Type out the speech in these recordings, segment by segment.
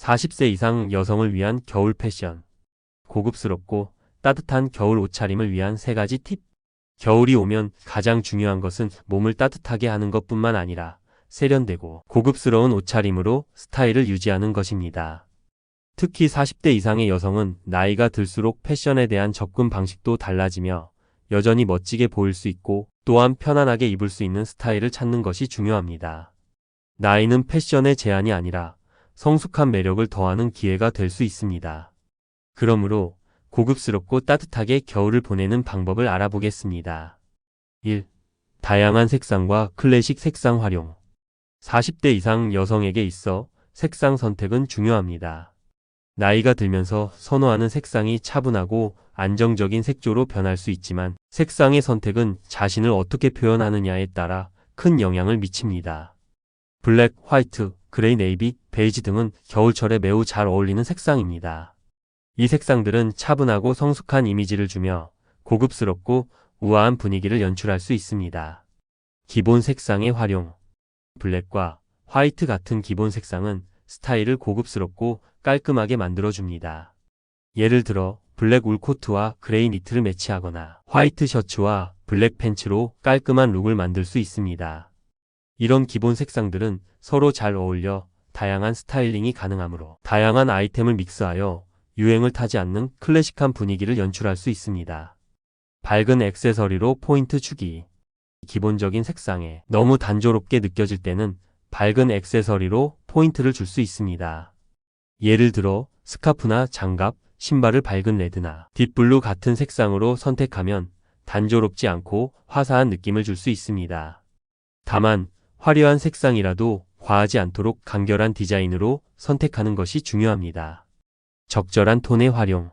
40세 이상 여성을 위한 겨울 패션. 고급스럽고 따뜻한 겨울 옷차림을 위한 3가지 팁. 겨울이 오면 가장 중요한 것은 몸을 따뜻하게 하는 것뿐만 아니라 세련되고 고급스러운 옷차림으로 스타일을 유지하는 것입니다. 특히 40대 이상의 여성은 나이가 들수록 패션에 대한 접근 방식도 달라지며 여전히 멋지게 보일 수 있고 또한 편안하게 입을 수 있는 스타일을 찾는 것이 중요합니다. 나이는 패션의 제한이 아니라 성숙한 매력을 더하는 기회가 될 수 있습니다. 그러므로 고급스럽고 따뜻하게 겨울을 보내는 방법을 알아보겠습니다. 1. 다양한 색상과 클래식 색상 활용. 40대 이상 여성에게 있어 색상 선택은 중요합니다. 나이가 들면서 선호하는 색상이 차분하고 안정적인 색조로 변할 수 있지만 색상의 선택은 자신을 어떻게 표현하느냐에 따라 큰 영향을 미칩니다. 블랙, 화이트, 그레이, 네이비, 베이지 등은 겨울철에 매우 잘 어울리는 색상입니다. 이 색상들은 차분하고 성숙한 이미지를 주며 고급스럽고 우아한 분위기를 연출할 수 있습니다. 기본 색상의 활용. 블랙과 화이트 같은 기본 색상은 스타일을 고급스럽고 깔끔하게 만들어줍니다. 예를 들어 블랙 울 코트와 그레이 니트를 매치하거나 화이트 셔츠와 블랙 팬츠로 깔끔한 룩을 만들 수 있습니다. 이런 기본 색상들은 서로 잘 어울려 다양한 스타일링이 가능하므로 다양한 아이템을 믹스하여 유행을 타지 않는 클래식한 분위기를 연출할 수 있습니다. 밝은 액세서리로 포인트 주기. 기본적인 색상에 너무 단조롭게 느껴질 때는 밝은 액세서리로 포인트를 줄 수 있습니다. 예를 들어 스카프나 장갑, 신발을 밝은 레드나 딥블루 같은 색상으로 선택하면 단조롭지 않고 화사한 느낌을 줄 수 있습니다. 다만 화려한 색상이라도 과하지 않도록 간결한 디자인으로 선택하는 것이 중요합니다. 적절한 톤의 활용.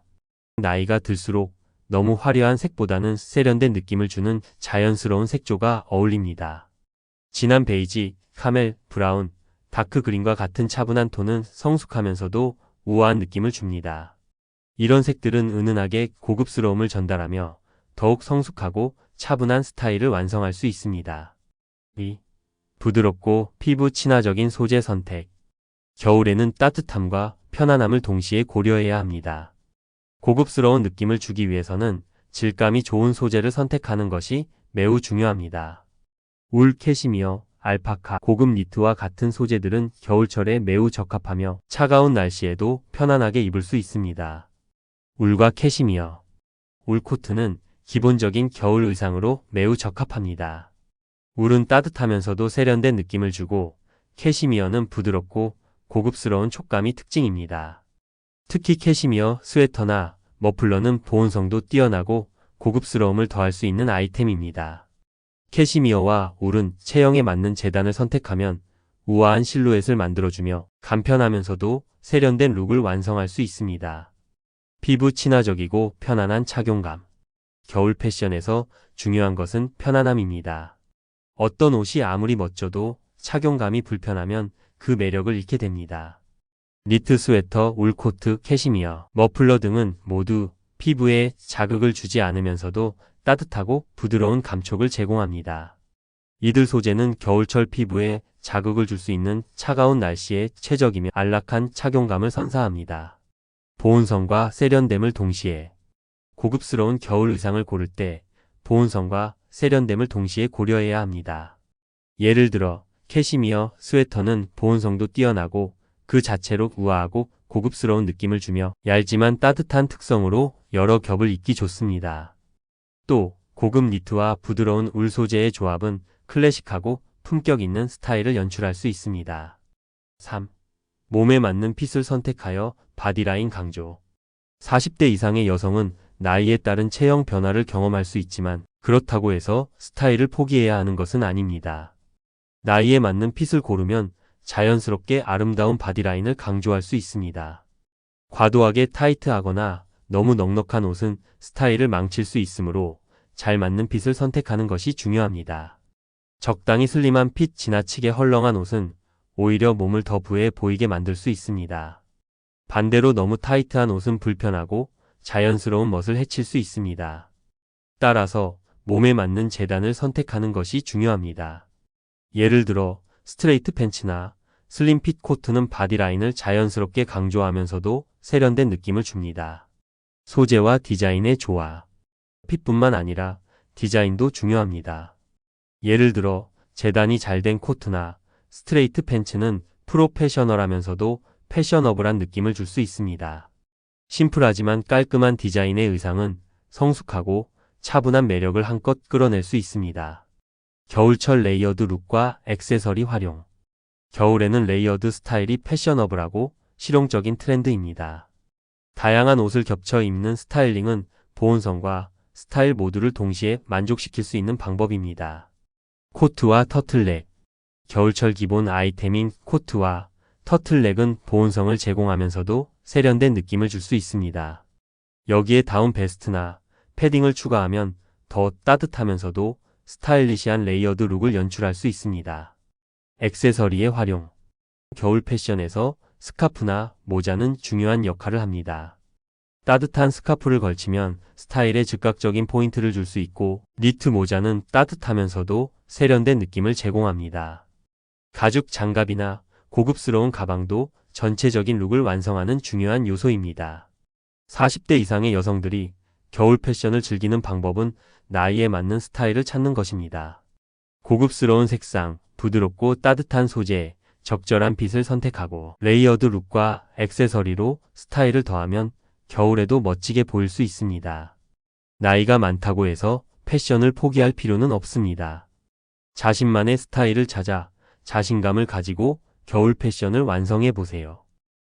나이가 들수록 너무 화려한 색보다는 세련된 느낌을 주는 자연스러운 색조가 어울립니다. 진한 베이지, 카멜, 브라운, 다크 그린과 같은 차분한 톤은 성숙하면서도 우아한 느낌을 줍니다. 이런 색들은 은은하게 고급스러움을 전달하며 더욱 성숙하고 차분한 스타일을 완성할 수 있습니다. 2. 부드럽고 피부 친화적인 소재 선택. 겨울에는 따뜻함과 편안함을 동시에 고려해야 합니다. 고급스러운 느낌을 주기 위해서는 질감이 좋은 소재를 선택하는 것이 매우 중요합니다. 울, 캐시미어, 알파카, 고급 니트와 같은 소재들은 겨울철에 매우 적합하며 차가운 날씨에도 편안하게 입을 수 있습니다. 울과 캐시미어. 울 코트는 기본적인 겨울 의상으로 매우 적합합니다. 울은 따뜻하면서도 세련된 느낌을 주고 캐시미어는 부드럽고 고급스러운 촉감이 특징입니다. 특히 캐시미어, 스웨터나 머플러는 보온성도 뛰어나고 고급스러움을 더할 수 있는 아이템입니다. 캐시미어와 울은 체형에 맞는 재단을 선택하면 우아한 실루엣을 만들어주며 간편하면서도 세련된 룩을 완성할 수 있습니다. 피부 친화적이고 편안한 착용감. 겨울 패션에서 중요한 것은 편안함입니다. 어떤 옷이 아무리 멋져도 착용감이 불편하면 그 매력을 잃게 됩니다. 니트, 스웨터, 울 코트, 캐시미어, 머플러 등은 모두 피부에 자극을 주지 않으면서도 따뜻하고 부드러운 감촉을 제공합니다. 이들 소재는 겨울철 피부에 자극을 줄 수 있는 차가운 날씨에 최적이며 안락한 착용감을 선사합니다. 보온성과 세련됨을 동시에. 고급스러운 겨울 의상을 고를 때 보온성과 세련됨을 동시에 고려해야 합니다. 예를 들어 캐시미어, 스웨터는 보온성도 뛰어나고 그 자체로 우아하고 고급스러운 느낌을 주며 얇지만 따뜻한 특성으로 여러 겹을 입기 좋습니다. 또 고급 니트와 부드러운 울 소재의 조합은 클래식하고 품격 있는 스타일을 연출할 수 있습니다. 3. 몸에 맞는 핏을 선택하여 바디라인 강조. 40대 이상의 여성은 나이에 따른 체형 변화를 경험할 수 있지만 그렇다고 해서 스타일을 포기해야 하는 것은 아닙니다. 나이에 맞는 핏을 고르면 자연스럽게 아름다운 바디라인을 강조할 수 있습니다. 과도하게 타이트하거나 너무 넉넉한 옷은 스타일을 망칠 수 있으므로 잘 맞는 핏을 선택하는 것이 중요합니다. 적당히 슬림한 핏, 지나치게 헐렁한 옷은 오히려 몸을 더 부해 보이게 만들 수 있습니다. 반대로 너무 타이트한 옷은 불편하고 자연스러운 멋을 해칠 수 있습니다. 따라서 몸에 맞는 재단을 선택하는 것이 중요합니다. 예를 들어 스트레이트 팬츠나 슬림핏 코트는 바디라인을 자연스럽게 강조하면서도 세련된 느낌을 줍니다. 소재와 디자인의 조화. 핏뿐만 아니라 디자인도 중요합니다. 예를 들어 재단이 잘 된 코트나 스트레이트 팬츠는 프로페셔널하면서도 패셔너블한 느낌을 줄 수 있습니다. 심플하지만 깔끔한 디자인의 의상은 성숙하고 차분한 매력을 한껏 끌어낼 수 있습니다. 겨울철 레이어드 룩과 액세서리 활용. 겨울에는 레이어드 스타일이 패셔너블하고 실용적인 트렌드입니다. 다양한 옷을 겹쳐 입는 스타일링은 보온성과 스타일 모두를 동시에 만족시킬 수 있는 방법입니다. 코트와 터틀넥. 겨울철 기본 아이템인 코트와 터틀넥은 보온성을 제공하면서도 세련된 느낌을 줄 수 있습니다. 여기에 다운 베스트나 패딩을 추가하면 더 따뜻하면서도 스타일리시한 레이어드 룩을 연출할 수 있습니다. 액세서리의 활용. 겨울 패션에서 스카프나 모자는 중요한 역할을 합니다. 따뜻한 스카프를 걸치면 스타일에 즉각적인 포인트를 줄 수 있고, 니트 모자는 따뜻하면서도 세련된 느낌을 제공합니다. 가죽 장갑이나 고급스러운 가방도 전체적인 룩을 완성하는 중요한 요소입니다. 40대 이상의 여성들이 겨울 패션을 즐기는 방법은 나이에 맞는 스타일을 찾는 것입니다. 고급스러운 색상, 부드럽고 따뜻한 소재, 적절한 핏을 선택하고 레이어드 룩과 액세서리로 스타일을 더하면 겨울에도 멋지게 보일 수 있습니다. 나이가 많다고 해서 패션을 포기할 필요는 없습니다. 자신만의 스타일을 찾아 자신감을 가지고 겨울 패션을 완성해 보세요.